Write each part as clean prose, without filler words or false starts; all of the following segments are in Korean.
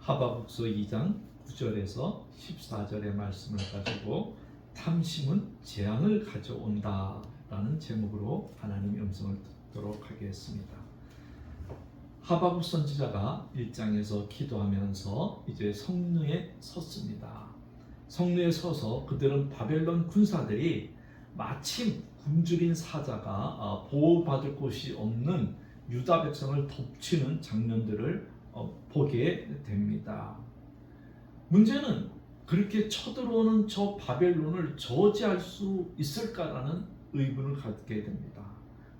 하박국서 2장 9절에서 14절의 말씀을 가지고 탐심은 재앙을 가져온다 라는 제목으로 하나님의 음성을 듣도록 하겠습니다. 하박국 선지자가 1장에서 기도하면서 이제 성루에 섰습니다. 성루에 서서 그들은 바벨론 군사들이 마침 굶주린 사자가 보호받을 곳이 없는 유다 백성을 덮치는 장면들을 보게 됩니다. 문제는 그렇게 쳐들어오는 저 바벨론을 저지할 수 있을까라는 의문을 갖게 됩니다.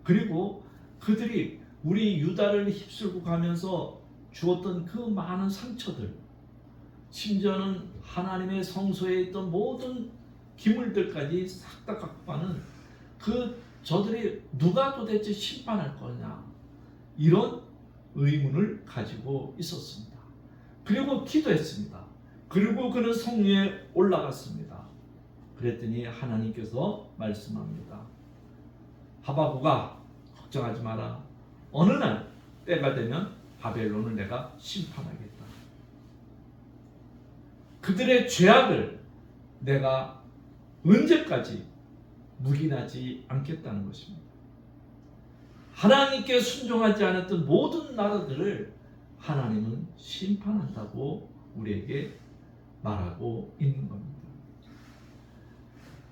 그리고 그들이 우리 유다를 휩쓸고 가면서 주었던 그 많은 상처들, 심지어는 하나님의 성소에 있던 모든 기물들까지 싹 다 갖고 가는 그 저들이 누가 도대체 심판할 거냐, 이런 의문을 가지고 있었습니다. 그리고 기도했습니다. 그리고 그는 성리에 올라갔습니다. 그랬더니 하나님께서 말씀합니다. 하박국아, 걱정하지 마라. 어느 날 때가 되면 바벨론을 내가 심판하겠다. 그들의 죄악을 내가 언제까지 묵인하지 않겠다는 것입니다. 하나님께 순종하지 않았던 모든 나라들을 하나님은 심판한다고 우리에게 말하고 있는 겁니다.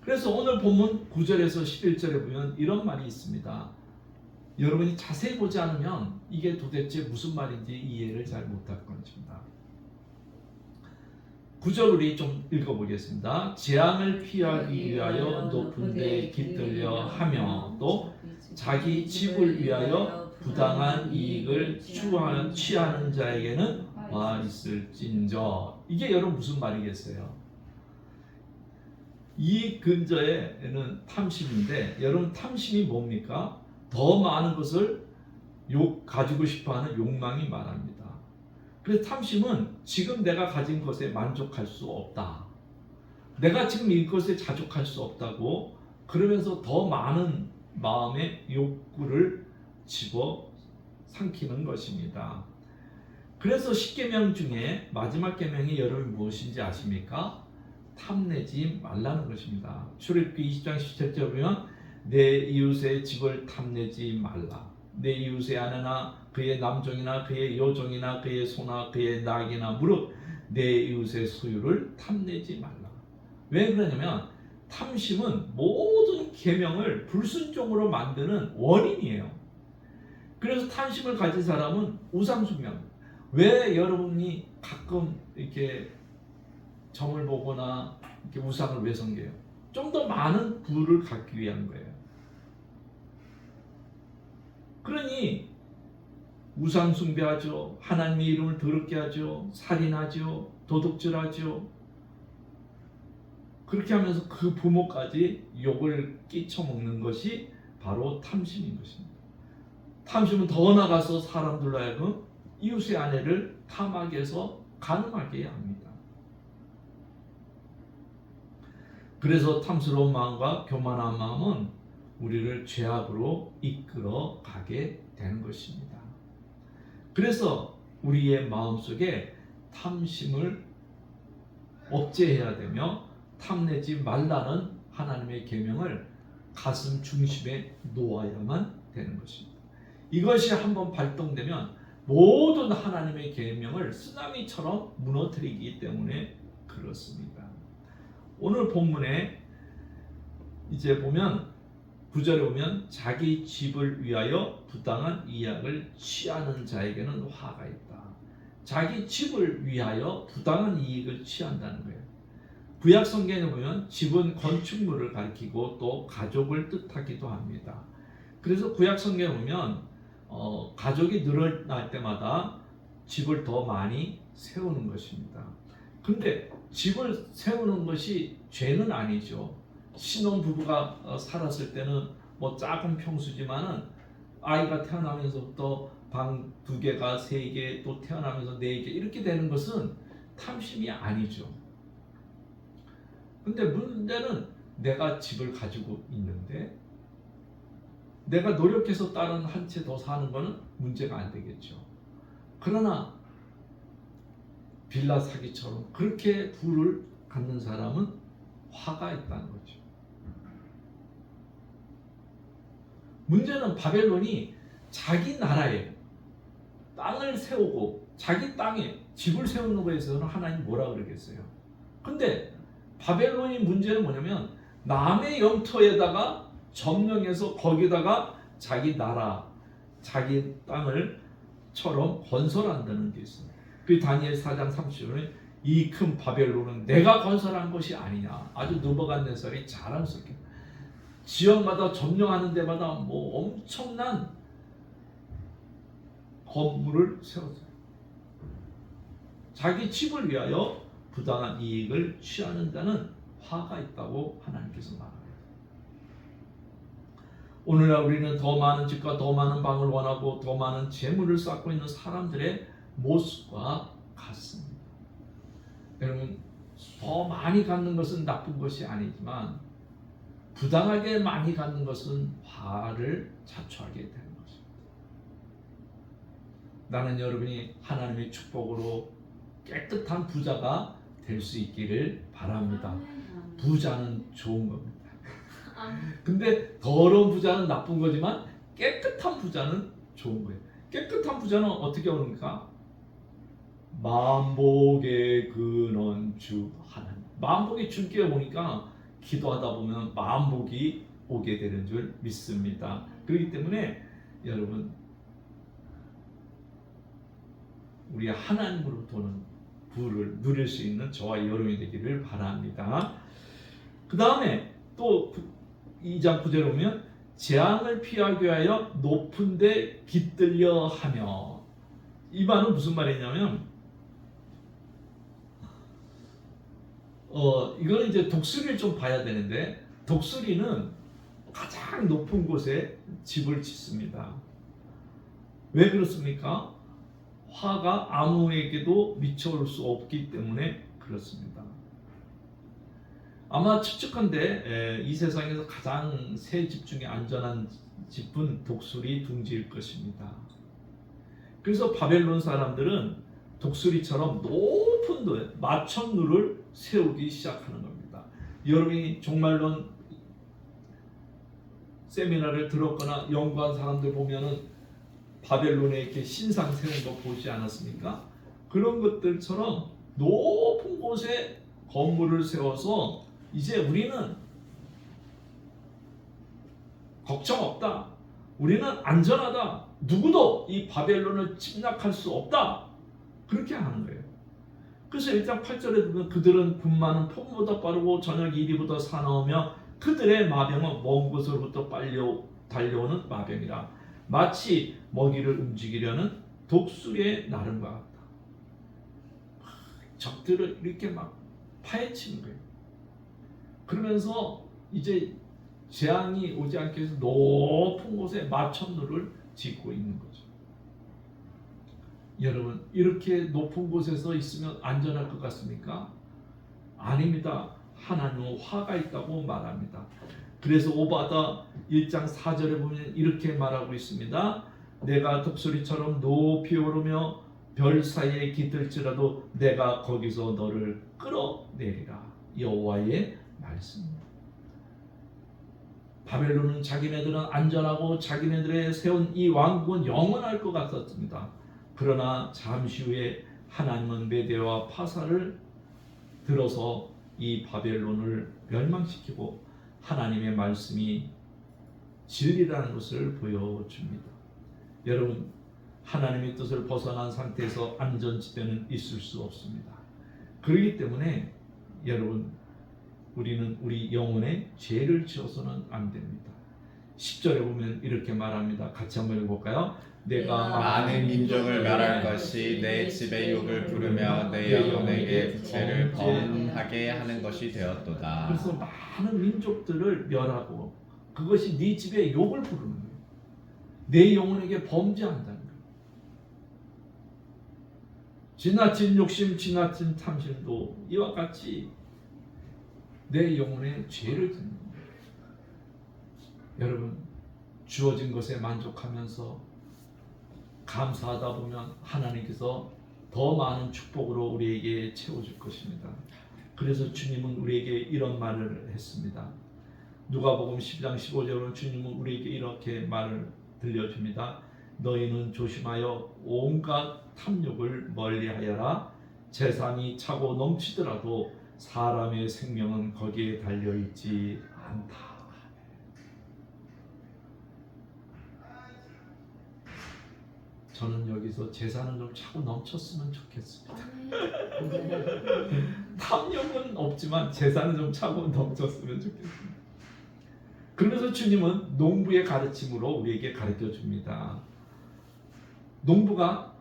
그래서 오늘 본문 9절에서 11절에 보면 이런 말이 있습니다. 여러분이 자세히 보지 않으면 이게 도대체 무슨 말인지 이해를 잘 못할 것입니다. 9절 우리 좀 읽어보겠습니다. 재앙을 피하기 위하여 높은 데 깃들려 하며 또 자기 집을 위하여 부당한 이익을 취하는 자에게는 와 있을진저. 이게 여러분 무슨 말이겠어요? 이 근저에는 탐심인데, 여러분 탐심이 뭡니까? 더 많은 것을 가지고 싶어하는 욕망이 말합니다. 그래서 탐심은 지금 내가 가진 것에 만족할 수 없다, 내가 지금 이것에 자족할 수 없다고 그러면서 더 많은 마음의 욕구를 집어 삼키는 것입니다. 그래서 10계명 중에 마지막 계명이 여러분 무엇인지 아십니까? 탐내지 말라는 것입니다. 출애굽기 20장 17절 보면 내 이웃의 집을 탐내지 말라. 내 이웃의 아내나 그의 남종이나 그의 여종이나 그의 소나 그의 낙이나 무릇 내 이웃의 소유를 탐내지 말라. 왜 그러냐면 탐심은 모든 계명을 불순종으로 만드는 원인이에요. 그래서 탐심을 가진 사람은 우상숭배합니다. 왜 여러분이 가끔 이렇게 점을 보거나 이렇게 우상을 왜 섬겨요? 좀 더 많은 부를 갖기 위한 거예요. 그러니 우상 숭배하죠. 하나님의 이름을 더럽게 하죠. 살인하죠. 도둑질하죠. 그렇게 하면서 그 부모까지 욕을 끼쳐먹는 것이 바로 탐심인 것입니다. 탐심은 더 나가서 사람들로 하여금 이웃의 아내를 탐하게 해서 가늠하게 합니다. 그래서 탐스러운 마음과 교만한 마음은 우리를 죄악으로 이끌어 가게 되는 것입니다. 그래서 우리의 마음속에 탐심을 억제해야 되며 탐내지 말라는 하나님의 계명을 가슴 중심에 놓아야만 되는 것입니다. 이것이 한번 발동되면 모든 하나님의 계명을 쓰나미처럼 무너뜨리기 때문에 그렇습니다. 오늘 본문에 이제 보면 9절에 보면 자기 집을 위하여 부당한 이익을 취하는 자에게는 화가 있다. 자기 집을 위하여 부당한 이익을 취한다는 거예요. 구약 성경에 보면 집은 건축물을 가리키고 또 가족을 뜻하기도 합니다. 그래서 구약 성경에 보면 가족이 늘어날 때마다 집을 더 많이 세우는 것입니다. 근데 집을 세우는 것이 죄는 아니죠. 신혼 부부가 살았을 때는 뭐 작은 평수지만은 아이가 태어나면서부터 방 2개가 3개, 또 태어나면서 4개 이렇게 되는 것은 탐심이 아니죠. 근데 문제는 내가 집을 가지고 있는데 내가 노력해서 다른 한 채 더 사는 것은 문제가 안 되겠죠. 그러나 빌라 사기처럼 그렇게 부를 갖는 사람은 화가 있다는 거죠. 문제는 바벨론이 자기 나라에 땅을 세우고 자기 땅에 집을 세우는 거에 있어서는 하나님 뭐라 그러겠어요? 근데 바벨론이 문제는 뭐냐면 남의 영토에다가 점령해서 거기다가 자기 나라, 자기 땅을처럼 건설한다는 게 있어요. 그 다니엘 4장 30절에 이 큰 바벨론은 내가 건설한 것이 아니냐. 아주 느부갓네살이 자랑스럽게 지역마다 점령하는 데마다 뭐 엄청난 건물을 세웠어요. 자기 집을 위하여 부당한 이익을 취하는 데는 화가 있다고 하나님께서 말합니다. 오늘날 우리는 더 많은 집과 더 많은 방을 원하고 더 많은 재물을 쌓고 있는 사람들의 모습과 같습니다. 여러분, 더 많이 갖는 것은 나쁜 것이 아니지만 부당하게 많이 갖는 것은 화를 자초하게 되는 것입니다. 나는 여러분이 하나님의 축복으로 깨끗한 부자가 될 수 있기를 바랍니다. 부자는 좋은 겁니다. 근데 더러운 부자는 나쁜 거지만 깨끗한 부자는 좋은 거예요. 깨끗한 부자는 어떻게 오는가? 만복의 근원 주 하나님. 만복이 주께 오니까 기도하다 보면 만복이 오게 되는 줄 믿습니다. 그렇기 때문에 여러분, 우리 하나님으로부터는 부를 누릴 수 있는 저와 여러분이 되기를 바랍니다. 그 다음에 또 2장 9절에 보면 재앙을 피하기 위하여 높은 데 깃들려 하며, 이 말은 무슨 말이냐면 이거는 이제 독수리를 좀 봐야 되는데, 독수리는 가장 높은 곳에 집을 짓습니다. 왜 그렇습니까? 화가 아무에게도 미쳐올 수 없기 때문에 그렇습니다. 아마 추측한데 이 세상에서 가장 새 집 중에 안전한 집은 독수리 둥지일 것입니다. 그래서 바벨론 사람들은 독수리처럼 높은 데에 마천루를 세우기 시작하는 겁니다. 여러분이 종말론 세미나를 들었거나 연구한 사람들 보면은 바벨론에 이렇게 신상 세운 거 보지 않았습니까? 그런 것들처럼 높은 곳에 건물을 세워서 이제 우리는 걱정 없다, 우리는 안전하다, 누구도 이 바벨론을 침략할 수 없다, 그렇게 하는 거예요. 그래서 1장 8절에 보면 그들은 군마는 폭보다 빠르고 저녁 이리보다 사나우며 그들의 마병은 먼 곳으로부터 달려오는 마병이라 마치 먹이를 움직이려는 독수리의 나름과 같다. 적들을 이렇게 막 파헤치는 거예요. 그러면서 이제 재앙이 오지 않게 해서 높은 곳에 마천루를 짓고 있는 거죠. 여러분, 이렇게 높은 곳에서 있으면 안전할 것 같습니까? 아닙니다. 하나님은 화가 있다고 말합니다. 그래서 오바다 1장 4절에 보면 이렇게 말하고 있습니다. 내가 독수리처럼 높이 오르며 별 사이에 깃들지라도 내가 거기서 너를 끌어내리라. 여호와의 말씀입니다. 바벨론은 자기네들은 안전하고 자기네들의 세운 이 왕국은 영원할 것 같았습니다. 그러나 잠시 후에 하나님은 메대와 파사를 들어서 이 바벨론을 멸망시키고 하나님의 말씀이 진리라는 것을 보여줍니다. 여러분, 하나님의 뜻을 벗어난 상태에서 안전지대는 있을 수 없습니다. 그렇기 때문에 여러분, 우리는 우리 영혼에 죄를 지어서는 안 됩니다. 10절에 보면 이렇게 말합니다. 같이 한번 읽어볼까요? 내가 많은 민족을 멸할 것이 내 집의 욕을 부르며 내 영혼에게 부채를 범하게 하는 것이 되었도다. 그래서 많은 민족들을 멸하고 그것이 네 집에 욕을 부르는 거예요. 내 영혼에게 범죄한다는 거예요. 지나친 욕심, 지나친 탐심도 이와 같이 내 영혼에 죄를 짓는 거예요. 여러분, 주어진 것에 만족하면서 감사하다 보면 하나님께서 더 많은 축복으로 우리에게 채워줄 것입니다. 그래서 주님은 우리에게 이런 말을 했습니다. 누가복음 10장 15절은 주님은 우리에게 이렇게 말을 들려줍니다. 너희는 조심하여 온갖 탐욕을 멀리하여라. 재산이 차고 넘치더라도 사람의 생명은 거기에 달려있지 않다. 저는 여기서 재산은 좀 차고 넘쳤으면 좋겠습니다. 탐욕은 없지만 재산은 좀 차고 넘쳤으면 좋겠습니다. 그래서 주님은 농부의 가르침으로 우리에게 가르쳐 줍니다. 농부가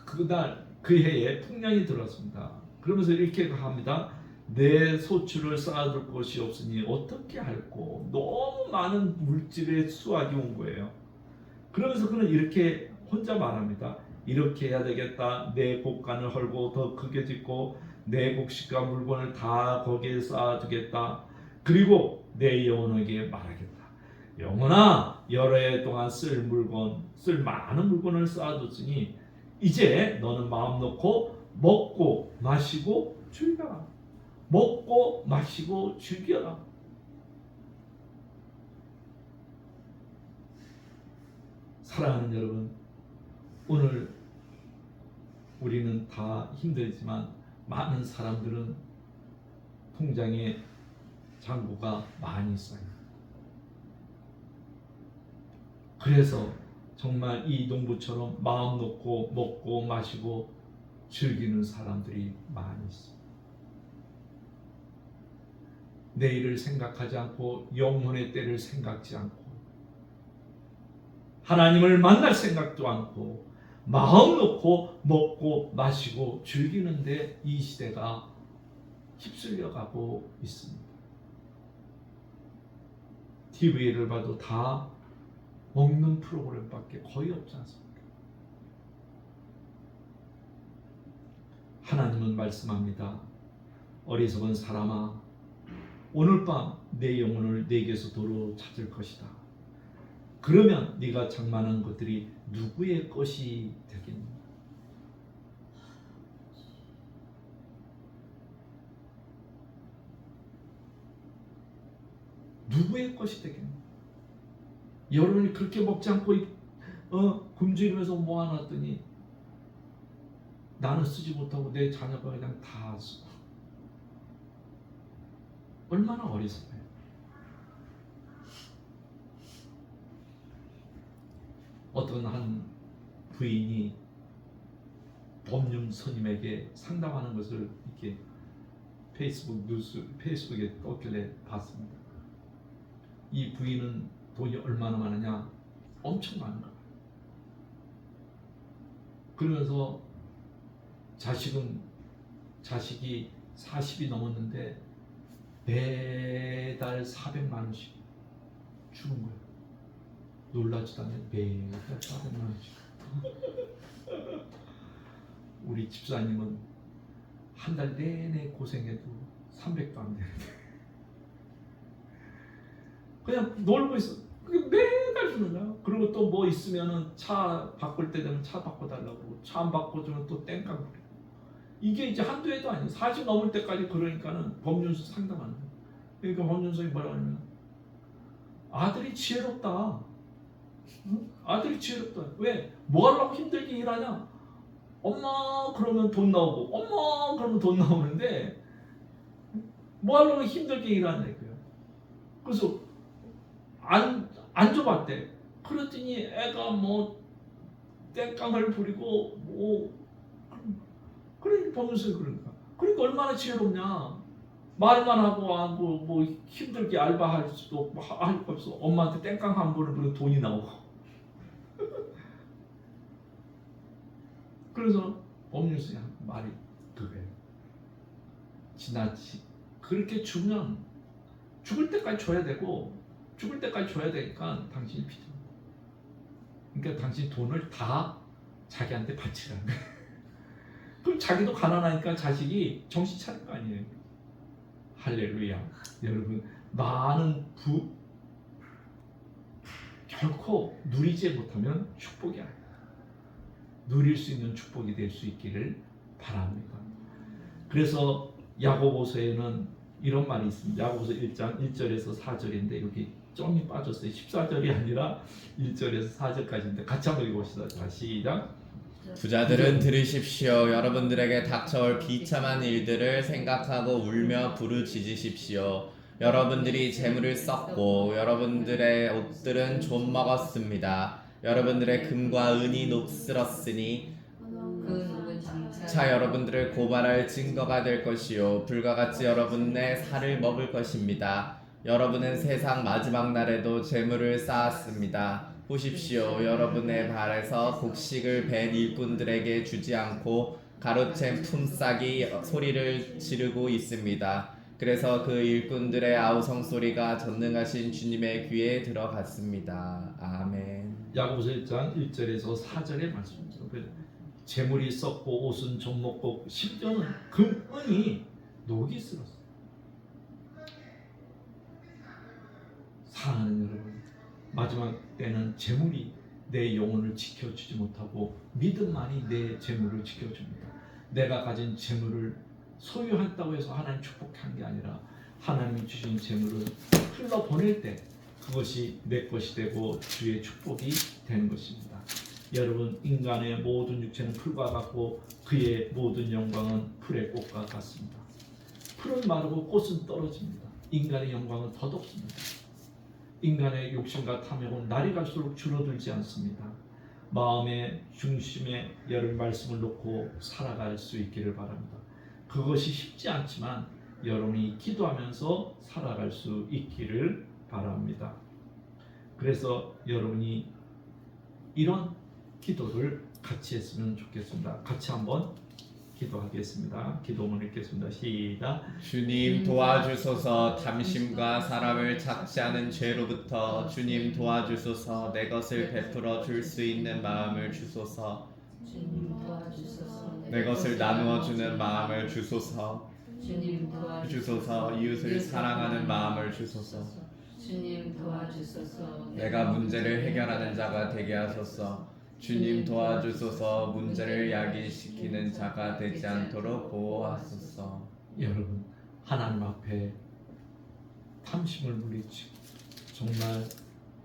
그날 그 해에 풍년이 들었습니다. 그러면서 이렇게 합니다. 내 소출을 쌓아둘 곳이 없으니 어떻게 할꼬? 너무 많은 물질의 수확이 온 거예요. 그러면서 그는 이렇게 혼자 말합니다. 이렇게 해야 되겠다. 내 곡간을 헐고 더 크게 짓고 내 곡식과 물건을 다 거기에 쌓아두겠다. 그리고 내 영혼에게 말하겠다. 영혼아, 여러 해 동안 쓸 많은 물건을 쌓아뒀으니 이제 너는 마음 놓고 먹고 마시고 즐겨라. 먹고 마시고 즐겨라. 사랑하는 여러분, 오늘 우리는 다 힘들지만 많은 사람들은 통장에 잔고가 많이 있어요. 그래서 정말 이 농부처럼 마음 놓고 먹고 마시고 즐기는 사람들이 많이 있어요. 내일을 생각하지 않고 영혼의 때를 생각지 않고 하나님을 만날 생각도 않고 마음 놓고 먹고 마시고 즐기는데 이 시대가 휩쓸려 가고 있습니다. TV를 봐도 다 먹는 프로그램밖에 거의 없지 않습니까? 하나님은 말씀합니다. 어리석은 사람아, 오늘 밤 내 영혼을 내게서 도로 찾을 것이다. 그러면 네가 장만한 것들이 누구의 것이 되겠니? 누구의 것이 되겠니? 여러분이 그렇게 먹지 않고 굶주리면서 모아놨더니 나는 쓰지 못하고 내 자녀가 그냥 다 쓰고 얼마나 어리석어요. 어떤 한 부인이 법륜 스님에게 상담하는 것을 이렇게 페이스북에 떴길래 봤습니다. 이 부인은 돈이 얼마나 많으냐? 엄청 많은 거예요. 그러면서 자식이 40이 넘었는데 매달 400만 원씩 주는 거예요. 놀라지도 않아요. 매달 400만 원씩. 우리 집사님은 한 달 내내 고생해도 300도 안 되는데 그냥 놀고 있어. 그게 매달 주는 거야. 그리고 또 뭐 있으면은 차 바꿀 때 되면 차 바꿔달라고 그러고 차 안 바꿔주면 또 땡깡 부리고. 이게 이제 한두 해도 아니에요. 40 넘을 때까지 그러니까는 법륜수 상담하는 거예요. 그러니까 법륜수이 뭐라고 하냐면 아들이 지혜롭다. 응? 아들이 지혜롭다. 왜? 뭐 하려고 힘들게 일하냐? 엄마 그러면 돈 나오고 엄마 그러면 돈 나오는데 뭐 하려고 힘들게 일하냐 이거예요. 그래서 안 줘봤대. 그랬더니 애가 뭐 땡깡을 부리고 뭐 그러니까 법률서에 그러니까 얼마나 지혜롭냐. 말만 하고 뭐 힘들게 알바할 수도 없고 할 거 없어. 엄마한테 땡깡 한 번을 부르면 돈이 나오고. 그래서 법률서에 말이 그거예요. 그렇게 주면 죽을 때까지 줘야 되고 죽을 때까지 줘야 되니까 당신이 필요해. 그러니까 당신 돈을 다 자기한테 바치라는 거야. 그럼 자기도 가난하니까 자식이 정신 차릴 거 아니에요. 할렐루야. 여러분, 많은 결코 누리지 못하면 축복이 아니에요. 누릴 수 있는 축복이 될 수 있기를 바랍니다. 그래서 야고보서에는 이런 말이 있습니다. 야고보서 1장 1절에서 4절인데 여기 점이 빠졌어요. 14절이 아니라 1절에서 4절까지인데 같이 한번 읽어봅시다. 자, 시작. 부자들은 들으십시오. 여러분들에게 닥쳐올 비참한 일들을 생각하고 울며 부르짖으십시오. 여러분들이 재물을 썼고 여러분들의 옷들은 좀 먹었습니다. 여러분들의 금과 은이 녹슬었으니 차 여러분들을 고발할 증거가 될 것이요 불과 같이 여러분의 살을 먹을 것입니다. 여러분은 세상 마지막 날에도 재물을 쌓았습니다. 보십시오. 여러분의 발에서 곡식을 벤 일꾼들에게 주지 않고 가로챈 품삯이 소리를 지르고 있습니다. 그래서 그 일꾼들의 아우성 소리가 전능하신 주님의 귀에 들어갔습니다. 아멘. 야고보서 1장 1절에서 4절의 말씀입니다. 재물이 썩고 옷은 좀 먹고 심지어는 금, 은이 녹이 슬었어요. 사랑하는 여러분, 마지막 때는 재물이 내 영혼을 지켜주지 못하고 믿음만이 내 재물을 지켜줍니다. 내가 가진 재물을 소유했다고 해서 하나님 축복한 게 아니라 하나님이 주신 재물을 흘러보낼 때 그것이 내 것이 되고 주의 축복이 되는 것입니다. 여러분, 인간의 모든 육체는 풀과 같고 그의 모든 영광은 풀의 꽃과 같습니다. 풀은 마르고 꽃은 떨어집니다. 인간의 영광은 덧없습니다. 인간의 욕심과 탐욕은 날이 갈수록 줄어들지 않습니다. 마음의 중심에 여러분 말씀을 놓고 살아갈 수 있기를 바랍니다. 그것이 쉽지 않지만 여러분이 기도하면서 살아갈 수 있기를 바랍니다. 그래서 여러분이 이런 기도를 같이 했으면 좋겠습니다. 같이 한번 기도하겠습니다. 기도문 읽겠습니다. 시작. 주님 도와주소서. 탐심과 사람을 착취하는 죄로부터 주님 도와주소서. 내 것을 베풀어 줄 수 있는 마음을 주소서. 주님 도와주소서. 내 것을 나누어 주는 마음을 주소서. 주님 주소서. 이웃을 사랑하는 마음을 주소서. 주님 도와주소서. 내가 문제를 해결하는 자가 되게 하소서. 주님 도와주소서. 문제를 야기시키는 자가 되지 않도록 보호하소서. 여러분, 하나님 앞에 탐심을 물리치고 정말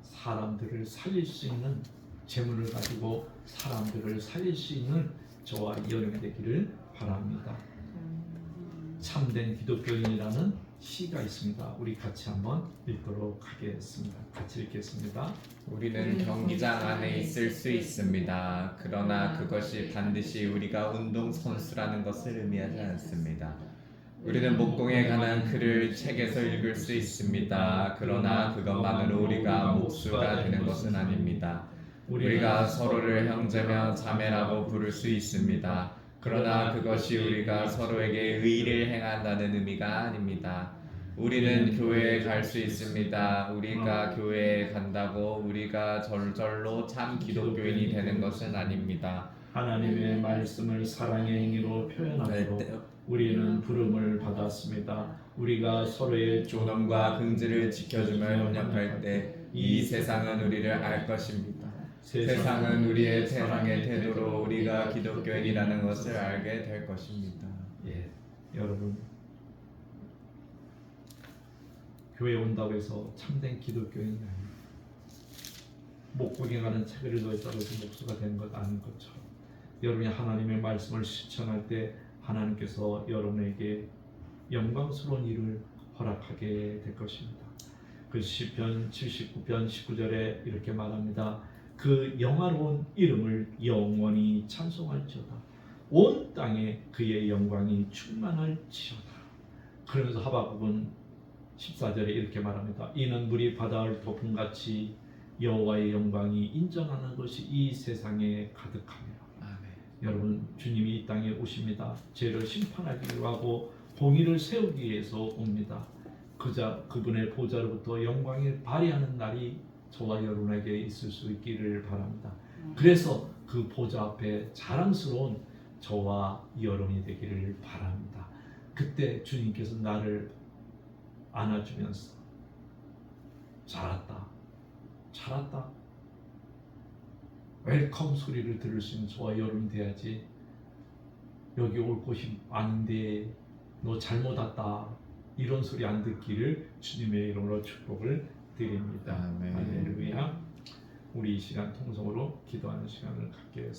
사람들을 살릴 수 있는 재물을 가지고 사람들을 살릴 수 있는 저와 여러분이 되기를 바랍니다. 참된 기독교인이라는 시가 있습니다. 우리 같이 한번 읽도록 하겠습니다. 같이 읽겠습니다. 우리는 경기장 안에 있을 수 있습니다. 그러나 그것이 반드시 우리가 운동선수라는 것을 의미하지 않습니다. 우리는 목공에 관한 글을 책에서 읽을 수 있습니다. 그러나 그것만으로 우리가 목수가 되는 것은 아닙니다. 우리가 서로를 형제며 자매라고 부를 수 있습니다. 그러나 그것이 우리가 서로에게 의를 행한다는 의미가 아닙니다. 우리는 교회에 갈 수 있습니다. 우리가 교회에 간다고 우리가 절절로 참 기독교인이 되는 것은 아닙니다. 하나님의 말씀을 사랑의 행위로 표현하므로 우리는 부름을 받았습니다. 우리가 서로의 존엄과 긍지를 지켜주며 협력할 때 이 세상은 우리를 알 것입니다. 세상은 우리의 사랑의 태도로 우리가 기독교인이라는 것을 알게 될 것입니다. 예, 여러분, 교회 온다고 해서 참된 기독교인이 아닙니다. 목공에 가는 책을 넣었다고 해서 목수가 되는 것 아닌 것처럼 여러분이 하나님의 말씀을 실천할 때 하나님께서 여러분에게 영광스러운 일을 허락하게 될 것입니다. 그 시편 79편 19절에 이렇게 말합니다. 그 영화로운 이름을 영원히 찬송할지어다. 온 땅에 그의 영광이 충만할지어다. 그러면서 하박국은 14절에 이렇게 말합니다. 이는 물이 바다를 덮음같이 여호와의 영광이 인정하는 것이 이 세상에 가득하며. 여러분, 주님이 이 땅에 오십니다. 죄를 심판하기 하고 공의를 세우기 위해서 옵니다. 그분의 보좌로부터 영광을 발휘하는 날이 저와 여러분에게 있을 수 있기를 바랍니다. 그래서 그 보좌 앞에 자랑스러운 저와 여러분이 되기를 바랍니다. 그때 주님께서 나를 안아주면서 잘했다 웰컴 소리를 들을 수 있는 저와 여러분 돼야지. 여기 올 곳이 아닌데 너 잘못 왔다 이런 소리 안 듣기를 주님의 이름으로 축복을 드립니다. 아멘. 할렐루야. 우리 이 시간 통성으로 기도하는 시간을 갖게 했습니다.